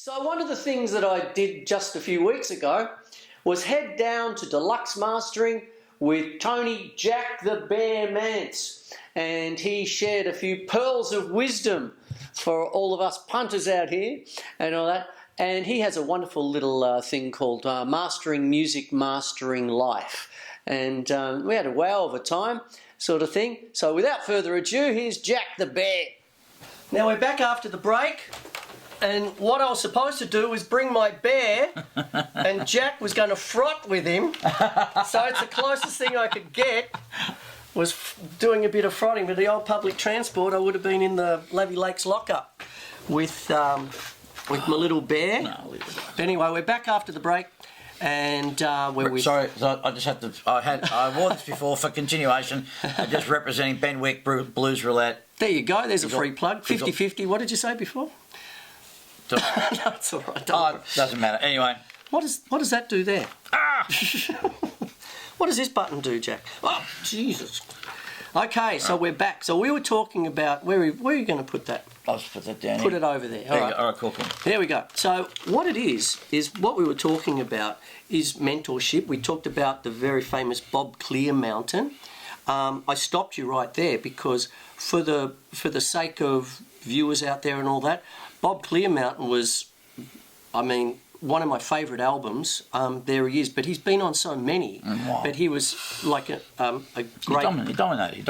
So one of the things that I did just a few weeks ago was head down to Deluxe Mastering with Tony Jack the Bear Mance, and he shared a few pearls of wisdom for all of us punters out here and all that. And he has a wonderful little thing called Mastering Music, Mastering Life. And we had a wow of a time sort of thing. So without further ado, here's Jack the Bear. Now we're back after the break. And what I was supposed to do was bring my bear, and Jack was going to frot with him. So it's the closest thing I could get was doing a bit of frotting. But the old public transport, I would have been in the Lavy Lakes lockup with my little bear. No, but anyway, we're back after the break, and Sorry, I just had to. I wore this before for continuation. Just representing Ben Wick Blues Roulette. There you go. There's a free plug. 50-50. What did you say before? No, it's all right. Doesn't matter. Anyway. What does that do there? Ah! What does this button do, Jack? Oh, Jesus. Okay, so we're back. So we were talking about... Where are you going to put that? I'll just put that down Put here. it over there. All right, cool. There we go. So what it is what we were talking about is mentorship. We talked about the very famous Bob Clear Mountain. I stopped you right there because for the sake of viewers out there and all that, Bob Clear Mountain was, one of my favourite albums. There he is, but he's been on so many. Wow. But he was like a great... He dominated.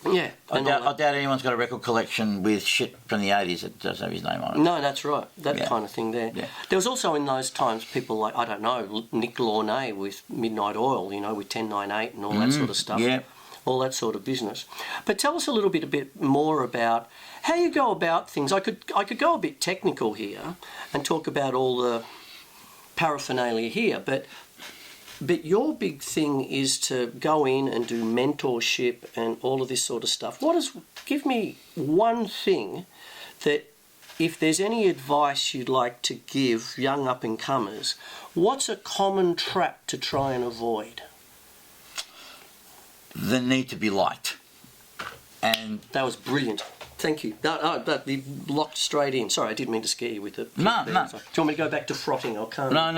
Yeah. I doubt anyone's got a record collection with shit from the 80s that does have his name on it. No, that's right. That kind of thing there. Yeah. There was also in those times people like, I don't know, Nick Launay with Midnight Oil, with 1098 and all that sort of stuff. Yeah. All that sort of business. But tell us a little bit more about how you go about things. I could go a bit technical here and talk about all the paraphernalia here, but your big thing is to go in and do mentorship and all of this sort of stuff. Give me one thing that, if there's any advice you'd like to give young up-and-comers, what's a common trap to try and avoid? The need to be liked. And that was brilliant. Thank you. That you locked straight in. Sorry, I didn't mean to scare you with it. No. Do you want me to go back to frotting? I can't. No.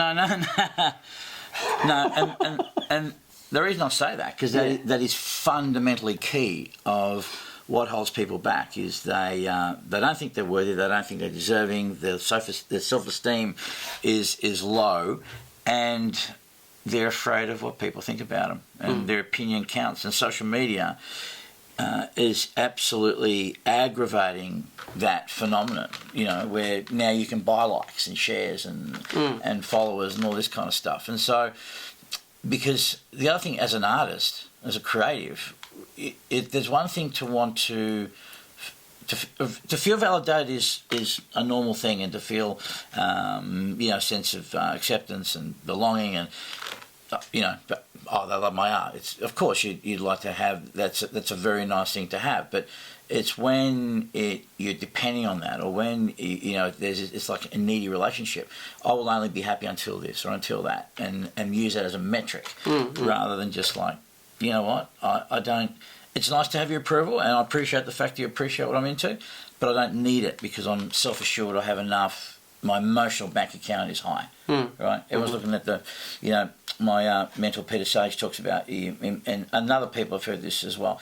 No, and the reason I say that, because that is fundamentally key of what holds people back, is they don't think they're worthy, they don't think they're deserving, their self-esteem is low, and they're afraid of what people think about them, and their opinion counts. And social media is absolutely aggravating that phenomenon, where now you can buy likes and shares and followers and all this kind of stuff. And so, because the other thing, as an artist, as a creative, there's one thing to want to feel validated is a normal thing, and to feel sense of acceptance and belonging, and they love my art. It's, of course you'd like to have, that's a very nice thing to have, but it's when you're depending on that, or when it's like a needy relationship. I will only be happy until this or until that, and use that as a metric, rather than just like, you know what, I don't. It's nice to have your approval, and I appreciate the fact that you appreciate what I'm into, but I don't need it because I'm self-assured. I have enough. My emotional bank account is high, right? Everyone's looking at the, my mentor Peter Sage talks about, and other people have heard this as well,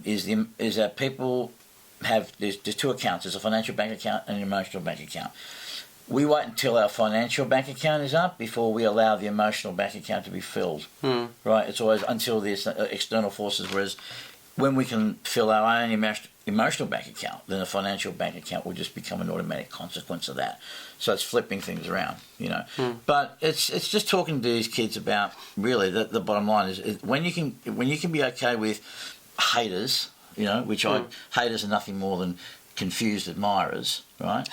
is that people have, there's two accounts. There's a financial bank account and an emotional bank account. We wait until our financial bank account is up before we allow the emotional bank account to be filled, right? It's always until there's external forces, whereas when we can fill our own emotional bank account, then the financial bank account will just become an automatic consequence of that. So it's flipping things around, But it's just talking to these kids about, really, the bottom line is when you can be okay with haters, which haters are nothing more than confused admirers, right?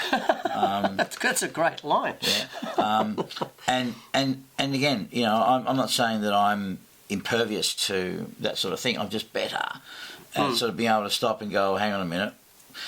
That's a great line. Yeah. And again, I'm not saying that I'm impervious to that sort of thing. I'm just better at sort of being able to stop and go, hang on a minute.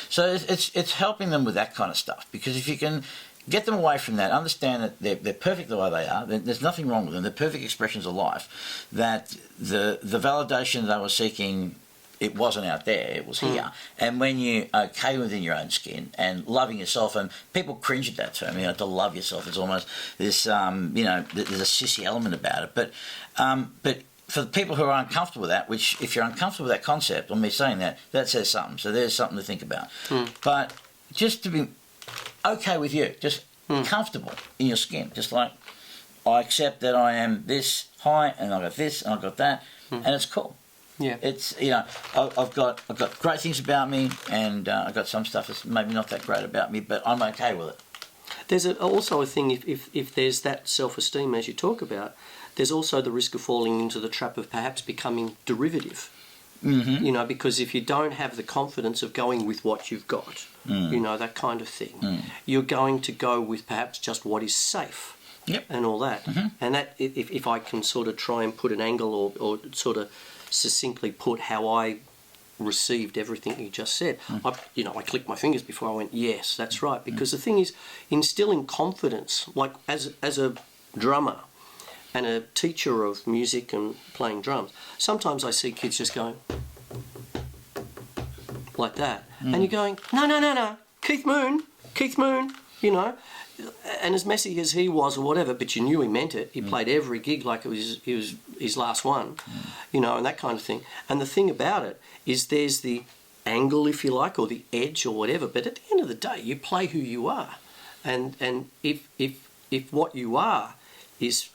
So it's helping them with that kind of stuff, because if you can get them away from that, understand that they're perfect the way they are, there's nothing wrong with them, they're perfect expressions of life, that the validation they were seeking it wasn't out there, it was here. And when you're okay within your own skin and loving yourself, and people cringe at that term, to love yourself, it's almost this, there's a sissy element about it. But for the people who are uncomfortable with that, which if you're uncomfortable with that concept, or me saying that, that says something. So there's something to think about. But just to be okay with you, just comfortable in your skin, just like I accept that I am this height and I've got this and I've got that, and it's cool. Yeah, it's I've got great things about me, and I've got some stuff that's maybe not that great about me, but I'm okay with it. There's also a thing if there's that self-esteem as you talk about, there's also the risk of falling into the trap of perhaps becoming derivative. Because if you don't have the confidence of going with what you've got, that kind of thing, you're going to go with perhaps just what is safe. Yep. And all that. And that, if I can sort of try and put an angle or sort of succinctly put how I received everything you just said, I clicked my fingers before I went, yes, that's right. Because the thing is, instilling confidence, like as a drummer and a teacher of music and playing drums, sometimes I see kids just going like that. And you're going, no, Keith Moon, and as messy as he was or whatever, but you knew he meant it. He played every gig like it was his last one, and that kind of thing. And the thing about it is there's the angle, if you like, or the edge or whatever, but at the end of the day, you play who you are. And if what you are is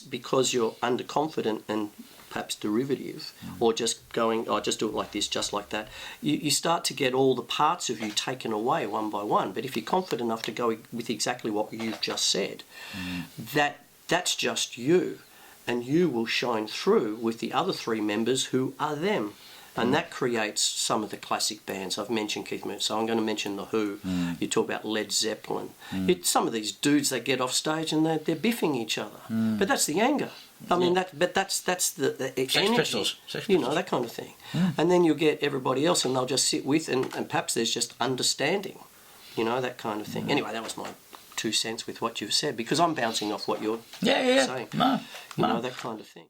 because you're underconfident and perhaps derivative, or just going, just do it like this, just like that, you start to get all the parts of you taken away one by one. But if you're confident enough to go with exactly what you've just said, that's just you, and you will shine through with the other three members who are them. And that creates some of the classic bands. I've mentioned Keith Moon, so I'm going to mention The Who. You talk about Led Zeppelin. Some of these dudes, they get off stage and they're biffing each other. But that's the anger. I mean, that's the energy, Pistols. That kind of thing. And then you'll get everybody else and they'll just sit with, and perhaps there's just understanding, that kind of thing. Anyway, that was my 2 cents with what you've said, because I'm bouncing off what you're saying. No. That kind of thing.